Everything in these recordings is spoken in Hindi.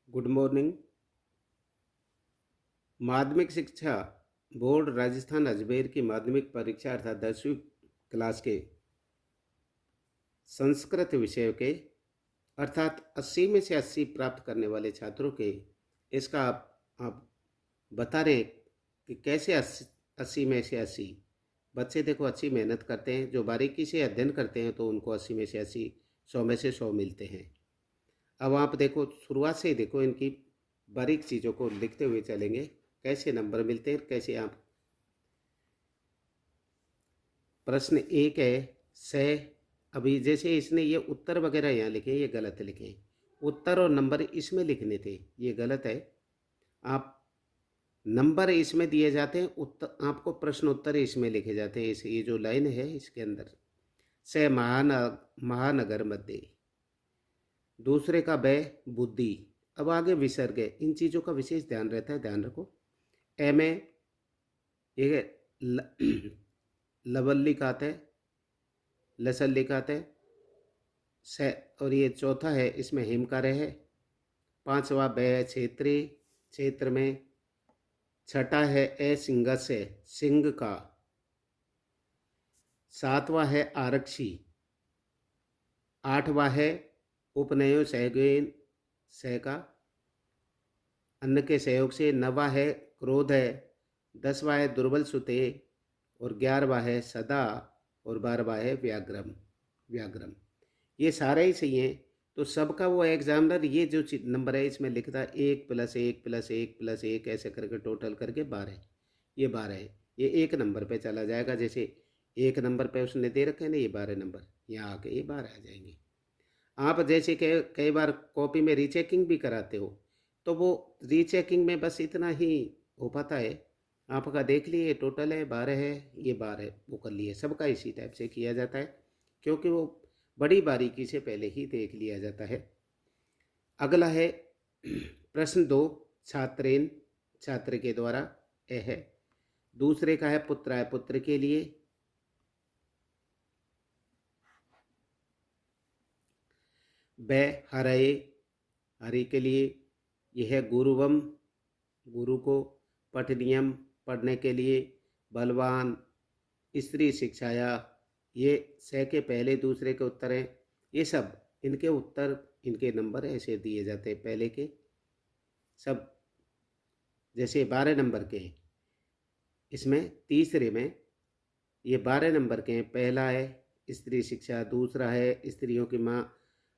Good morning. माध्यमिक शिक्षा बोर्ड राजस्थान अजमेर की माध्यमिक परीक्षा अर्थात 10वीं क्लास के संस्कृत विषय के अर्थात 80 में से 80 प्राप्त करने वाले छात्रों के इसका आप बता रहे हैं कि कैसे 80 में से 80 बच्चे देखो अच्छी मेहनत करते हैं, जो बारीकी से अध्ययन करते हैं तो उनको 80 में से 80 100 में से 100 मिलते हैं। अब आप देखो शुरुआत से ही देखो इनकी बारीक चीज़ों को लिखते हुए चलेंगे, कैसे नंबर मिलते हैं, कैसे आप। प्रश्न एक है से, अभी जैसे इसने ये उत्तर वगैरह यहाँ लिखे, ये गलत लिखे। उत्तर और नंबर इसमें लिखने थे, ये गलत है। आप नंबर इसमें दिए जाते हैं, उत्तर आपको प्रश्न उत्तर इसमें लिखे जाते हैं। इस ये जो लाइन है इसके अंदर से महानगर मध्य, दूसरे का बै बुद्धि। अब आगे विसर्ग है, इन चीज़ों का विशेष ध्यान रहता है, ध्यान रखो। ए में ये लवल लिखाते हैं, लसल लिखाते हैं से, और ये चौथा है इसमें हिमकार्य है। पांचवा बै है क्षेत्रीय, क्षेत्र में। छठा है ए सिंह से, सिंह का। सातवां है आरक्षी। आठवां है उपनयो सहगेन, सह का अन्न के सहयोग से। नवा है क्रोध है। 10वां है दुर्बल सुते, और 11वां है सदा, और 12वां है व्याग्रम, व्याग्रम। ये सारे ही सही हैं। तो सबका वो एग्जामिनर ये जो नंबर है इसमें लिखता है 1 + 1 + 1 + 1 ऐसे करके टोटल करके 12। ये 12 है, ये एक नंबर पे चला जाएगा। जैसे एक नंबर पे उसने दे रखे हैं ना ये 12 नंबर, यहाँ आके ये 12 आ जाएंगे। आप जैसे कई बार कॉपी में रीचेकिंग भी कराते हो, तो वो रीचेकिंग में बस इतना ही हो पाता है। आपका देख लिए टोटल है 12 है, ये 12 वो कर लिए। सबका इसी टाइप से किया जाता है, क्योंकि वो बड़ी बारीकी से पहले ही देख लिया जाता है। अगला है प्रश्न 2, छात्रेन, छात्र के द्वारा ए है। दूसरे का है पुत्र है, पुत्र के लिए। बै हरये, हरि के लिए। यह है गुरुवम, गुरु को। पठ नियम, पढ़ने के लिए। बलवान, स्त्री शिक्षाया। ये से के पहले दूसरे के उत्तर हैं। ये सब इनके उत्तर, इनके नंबर ऐसे दिए जाते हैं पहले के सब। जैसे 12 नंबर के हैं, इसमें तीसरे में ये 12 नंबर के हैं। पहला है स्त्री शिक्षा, दूसरा है स्त्रियों की माँ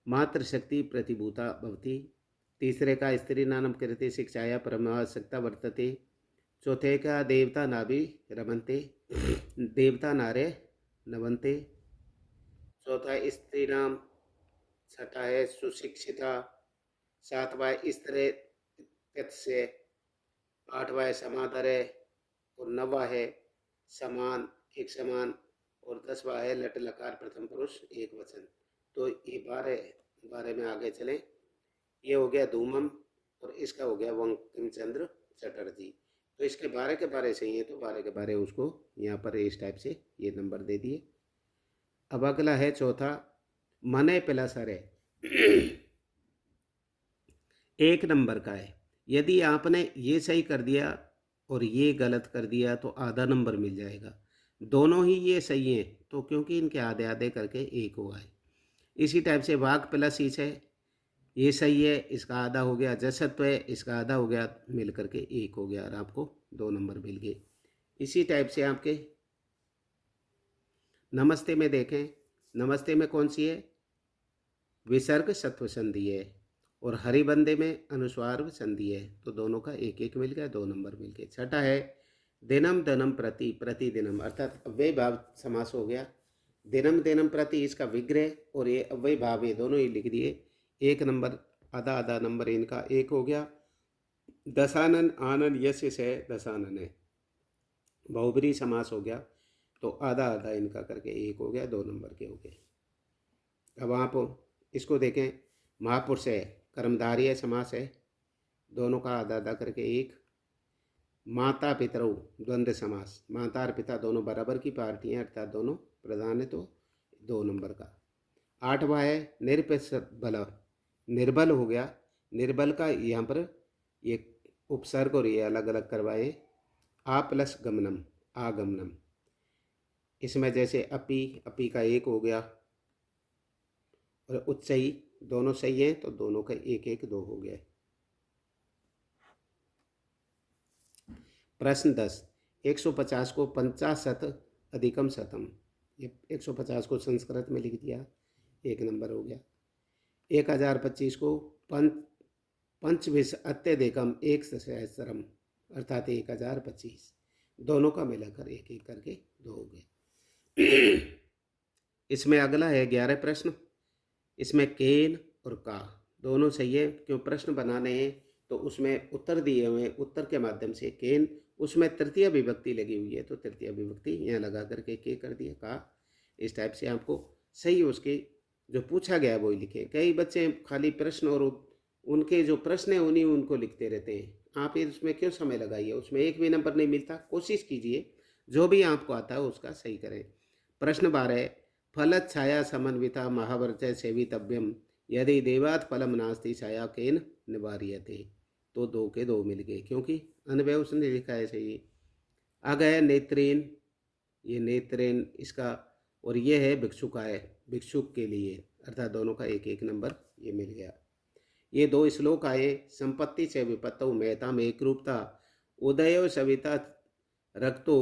मातृशक्ति प्रतिभूता भवती। तीसरे का स्त्री नानम कृते शिक्षाया परमावश्यकता वर्तते। चौथे का देवता नाभि रमनते, देवता नारे नवंते। चौथा स्त्री नाम। छठा है सुशिक्षिता। सातवां स्त्री से। आठवां है समादर है, और 9वां है समान, एक समान। और 10वां है लट लकार प्रथम पुरुष एक वचन। तो ये 12 में आगे चलें। ये हो गया धूमम, और इसका हो गया बंकिम चंद्र चटर्जी। तो इसके 12 के 12 सही है, तो 12 के 12 उसको यहाँ पर इस टाइप से ये नंबर दे दिए। अब अगला है चौथा, मने प्लस अरे, एक नंबर का है। यदि आपने ये सही कर दिया और ये गलत कर दिया तो आधा नंबर मिल जाएगा। दोनों ही ये सही हैं, तो क्योंकि इनके आधे आधे करके एक हुआ है। इसी टाइप से वाघ प्लस ईस है, ये सही है, इसका आधा हो गया। जसत्व है, इसका आधा हो गया, मिल करके एक हो गया, और आपको 2 नंबर मिल गए। इसी टाइप से आपके नमस्ते में देखें, नमस्ते में कौन सी है, विसर्ग सत्व संधि है, और हरिबंदे में अनुस्वार संधि है। तो दोनों का एक एक मिल गया, 2 नंबर मिल गए। छठा है दिनम दनम प्रति, प्रतिदिनम, अर्थात अव्यय भाव समास हो गया। दिनम दिनम प्रति इसका विग्रह और ये अव्यय भाव, ये दोनों ही लिख दिए। 1 नंबर, आधा आधा नंबर इनका एक हो गया। दशानन आनन यश से दशानन है, बहुब्री समास हो गया, तो आधा आधा इनका करके एक हो गया, 2 नंबर के हो गए। अब आप इसको देखें, महापुरुष है, कर्मधारय समास है, दोनों का आधा आधा करके एक। माता पितरऊ द्वंद्व समास, माता और पिता दोनों बराबर की पार्टी हैं, अर्थात दोनों प्रधान है, तो 2 नंबर का। 8वां है निरपेक्ष बल, निर्बल हो गया, निर्बल का यहाँ पर ये उपसर्ग और ये अलग अलग करवाए। आ प्लस गमनम, आगमनम। इसमें जैसे अपी, अपी का एक हो गया, और उच्चई दोनों सही हैं तो दोनों का एक एक दो हो गया। प्रश्न 10, 150 को 50 अधिकम शतम, ये 150 को संस्कृत में लिख दिया, एक नंबर हो गया। 1025 को पंचविश अत्यधिकम एक सहस्रम, अर्थात 1025, दोनों का मिलाकर एक एक करके दो हो गए। इसमें अगला है 11 प्रश्न। इसमें केन और का दोनों सही है, क्यों प्रश्न बनाने हैं तो उसमें उत्तर दिए हुए, उत्तर के माध्यम से केन, उसमें तृतीय विभक्ति लगी हुई है तो तृतीय विभक्ति यहाँ लगा करके के कर दिया का। इस टाइप से आपको सही उसके जो पूछा गया वही लिखे। कई बच्चे खाली प्रश्न और उनके जो प्रश्न है उन्हीं उनको लिखते रहते हैं। आप उसमें क्यों समय लगाइए, उसमें एक भी नंबर नहीं मिलता। कोशिश कीजिए जो भी आपको आता है उसका सही करें। प्रश्न 12, फलत छाया समन्विता महावर्चय सेवितव्यम यदि देवात फलम नास्ति छाया केन निवार्यते। तो दो के दो मिल गए क्योंकि अनवय उसने लिखा है सही। आ गया नेत्रेन, ये नेत्रेन इसका, और ये है भिक्षुकाय, भिक्षुक के लिए, अर्थात दोनों का एक एक नंबर ये मिल गया। ये दो श्लोक आए। संपत्ति से विपत्तौ मेहता में एक रूपता उदय सविता रक्तो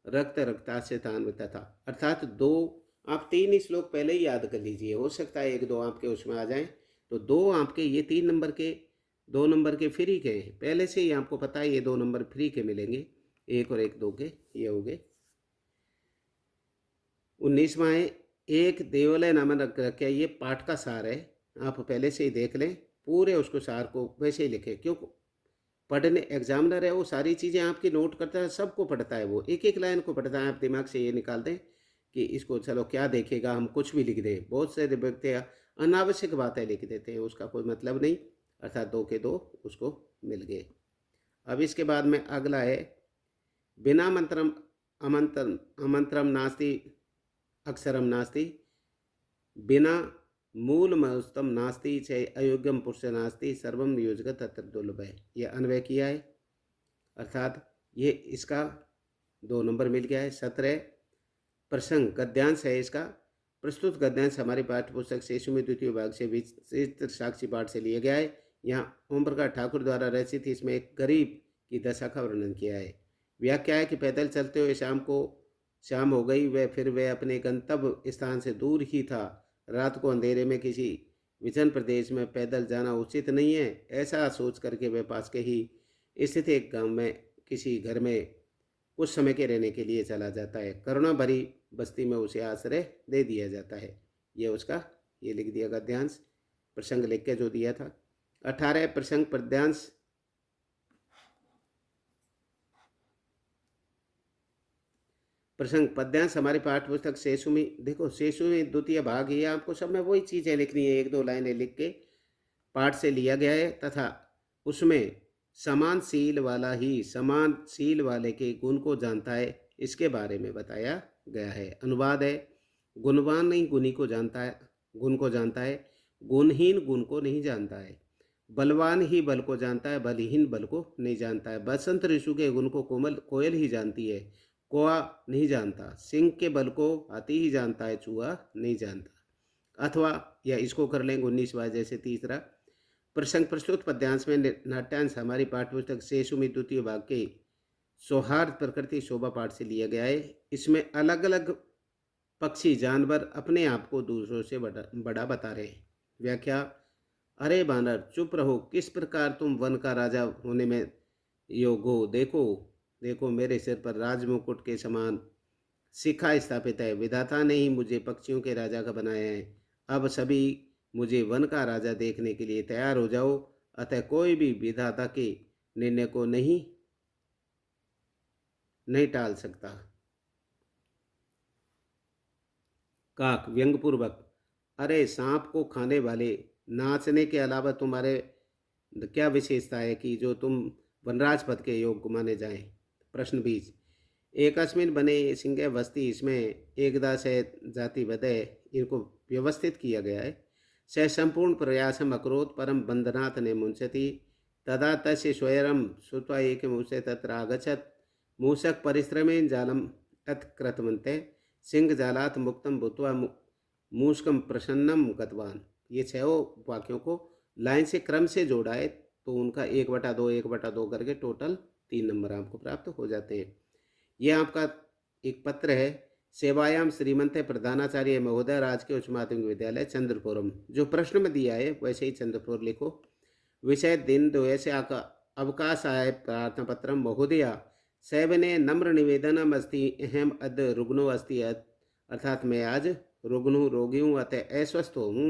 रक्त रक्ता से तान्विता था, अर्थात दो आप 3 श्लोक पहले ही याद कर लीजिए, हो सकता है 1-2 आपके उसमें आ जाएं। तो 2 आपके ये 3 नंबर के, 2 नंबर के फ्री के हैं, पहले से ही आपको पता है ये 2 नंबर फ्री के मिलेंगे, 1 और 1 2 के ये हो गए। 19वां है एक देवालय नामन रखा, ये पाठ का सार है, आप पहले से ही देख लें, पूरे उसको सार को वैसे ही लिखें, क्यों पढ़ने एग्जामिनर है वो सारी चीज़ें आपकी नोट करता है, सबको पढ़ता है, वो एक एक लाइन को पढ़ता है। आप दिमाग से ये निकाल दें कि इसको चलो क्या देखेगा, हम कुछ भी लिख दें। बहुत से व्यक्ति अनावश्यक बातें लिख देते हैं, उसका कोई मतलब नहीं, अर्थात 2 के 2 उसको मिल गए। अब इसके बाद में अगला है बिना मंत्रम अमंत्रम नास्ति अक्षरम नास्ति, बिना मूल मस्तम नास्ति चे अयोग्यम पुरुष नास्ति सर्वम नियोजक तत्र दुर्लभ है, ये अन्वय किया है, अर्थात ये इसका 2 नंबर मिल गया है। 17 प्रसंग गद्यांश है इसका। प्रस्तुत गद्यांश हमारे पाठ्य पुस्तक शेषु में द्वितीय भाग से विचित्र साक्षी पाठ से लिया गया है। यहाँ ओम प्रकाश ठाकुर द्वारा रचित इसमें एक गरीब की दशा का वर्णन किया है। व्याख्या है कि पैदल चलते हुए शाम हो गई, वह अपने गंतव्य स्थान से दूर ही था। रात को अंधेरे में किसी विजन प्रदेश में पैदल जाना उचित नहीं है, ऐसा सोच करके वह पास के ही स्थित एक गांव में किसी घर में कुछ समय के रहने के लिए चला जाता है। करुणा भरी बस्ती में उसे आश्रय दे दिया जाता है। ये उसका ये लिख दिया गद्यांश, प्रसंग लिख के जो दिया था। 18 प्रसंग पद्यांश, प्रसंग पद्यांश हमारे पाठ्य पुस्तक शेषु में, देखो शेषु में द्वितीय भाग, ये आपको सब में वही चीज़ें लिखनी है, 1-2 लाइनें लिख के पाठ से लिया गया है, तथा उसमें समानशील वाला ही समानशील वाले के गुण को जानता है, इसके बारे में बताया गया है। अनुवाद है गुणवान नहीं गुणी को जानता है, गुण को जानता है, गुणहीन गुण को नहीं जानता है, बलवान ही बल को जानता है, बलहीन बल को नहीं जानता है। बसंत ऋतु के गुण को कोयल ही जानती है, कौआ नहीं जानता। सिंह के बल को हाथी ही जानता है, चूहा नहीं जानता। अथवा या इसको कर लेंगे 19वां जैसे तीसरा प्रसंग प्रस्तुत पद्यांश में नाट्यांश हमारी पाठ्यपुस्तक शेषु में द्वितीय भाग के सौहार्द प्रकृति शोभा पाठ से लिया गया है। इसमें अलग अलग पक्षी जानवर अपने आप को दूसरों से बड़ा बता रहे हैं। व्याख्या, अरे बानर चुप रहो, किस प्रकार तुम वन का राजा होने में योग हो। देखो देखो मेरे सिर पर राजमुकुट के समान शिखा स्थापित है। विधाता ने ही मुझे पक्षियों के राजा का बनाया है। अब सभी मुझे वन का राजा देखने के लिए तैयार हो जाओ। अतः कोई भी विधाता के निर्णय को नहीं टाल सकता। काक व्यंगपूर्वक, अरे सांप को खाने वाले, नाचने के अलावा तुम्हारे क्या विशेषता है कि जो तुम वनराज पद के योग माने जाएं। प्रश्न 20, एकस्मिन बने सिंह बस्ती, इसमें एकदास है जाति बदय, इनको व्यवस्थित किया गया है। स संपूर्ण प्रयासम अकरोत् परम बंधनात् निमुंचति तदा तस्य स्वयं श्रुत्वा एकमुषे तत्र आगच्छत् मूषक परिश्रमेण जालम अतकृतवन्ते सिंह जालात् मुक्तम भूत्वा मूषकम प्रसन्नम गतवान। ये छह वाक्यों को लाइन से क्रम से जोड़ा है तो उनका 1/2 करके टोटल 3 नंबर आपको प्राप्त हो जाते हैं। यह आपका एक पत्र है सेवायाम श्रीमंत प्रधानाचार्य महोदय राजकीय उच्च माध्यमिक विद्यालय चंद्रपुरम। जो प्रश्न में दिया है वैसे ही चंद्रपुर लिखो। विषय दिन द्वयस्य अवकाशाय प्रार्थना पत्र महोदय सैवने नम्र निवेदनम अस्ति अहम अद रुग्णो अस्ति अर्थात मैं आज रुग्ण रोगी हूँ अतः अस्वस्थ हूँ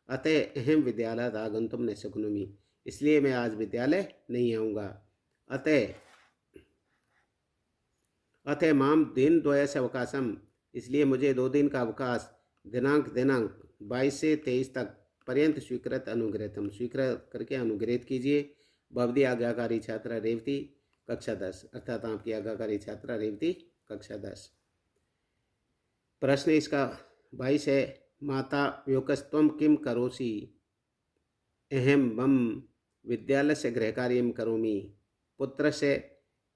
अतः अहम विद्यालय आगंतुम न शक्नोमि, इसलिए मैं आज विद्यालय नहीं आऊँगा। अतः माम दिन द्वयस्य अवकाशम, इसलिए मुझे 2 दिन का अवकाश दिनांक 22 से 23 तक पर्यंत स्वीकृत अनुग्रहतम, स्वीकृत करके अनुग्रहित कीजिए। भवदी आज्ञाकारी छात्रा रेवती कक्षा 10, अर्थात आपकी आज्ञाकारी छात्रा रेवती कक्षा 10। प्रश्न इसका 22 है माता व्योकस्त्वं किम करोसि अहम मम विद्यालय से गृह कार्यम करोमि पुत्र से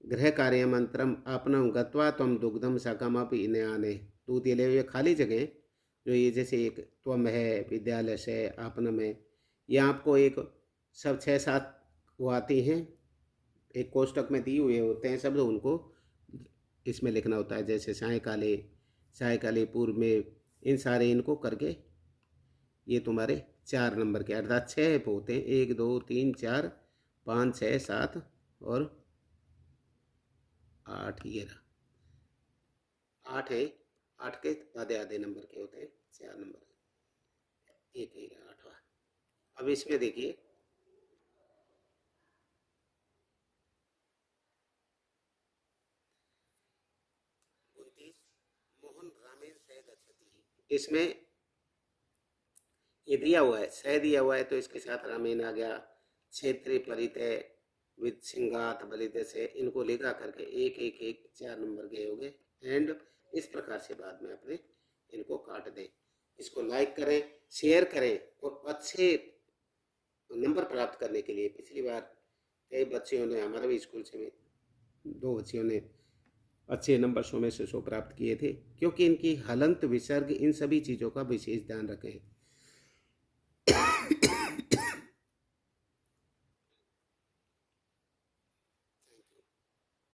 गृह कार्यमंत्रम आपनम गत्वा तम दुग्धम शाकामापि नयाने। दूध ये ले हुए खाली जगह जो ये जैसे एक त्वम है विद्यालय से आपनम है, ये आपको एक सब 6-7 वो आती हैं एक कोष्टक में दिए हुए होते हैं शब्द, उनको इसमें लिखना होता है। जैसे सायकाले पूर्व में इन सारे इनको करके ये तुम्हारे 4 नंबर के अर्थात 6 होते हैं। 1 2 3 4 5 6 7 और 8 ये रहा 8 है। 8 के आधे नंबर के होते हैं, 4 नंबर एक ही रहा 8वां। अब इसमें देखिए मोहन रामेन सह गच्छति, इसमें ये दिया हुआ है सह दिया हुआ है तो इसके साथ रामेन आ गया। क्षेत्रीय परितय विद सिंगात बलित से इनको लिखा करके 1 4 नंबर गए हो गए। एंड इस प्रकार से बाद में अपने इनको काट दें। इसको लाइक करें, शेयर करें और अच्छे नंबर प्राप्त करने के लिए पिछली बार कई बच्चियों ने हमारे भी स्कूल से 2 बच्चियों ने अच्छे नंबर 100 में से 100 प्राप्त किए थे, क्योंकि इनकी हलंत विसर्ग इन सभी चीज़ों का विशेष ध्यान रखें।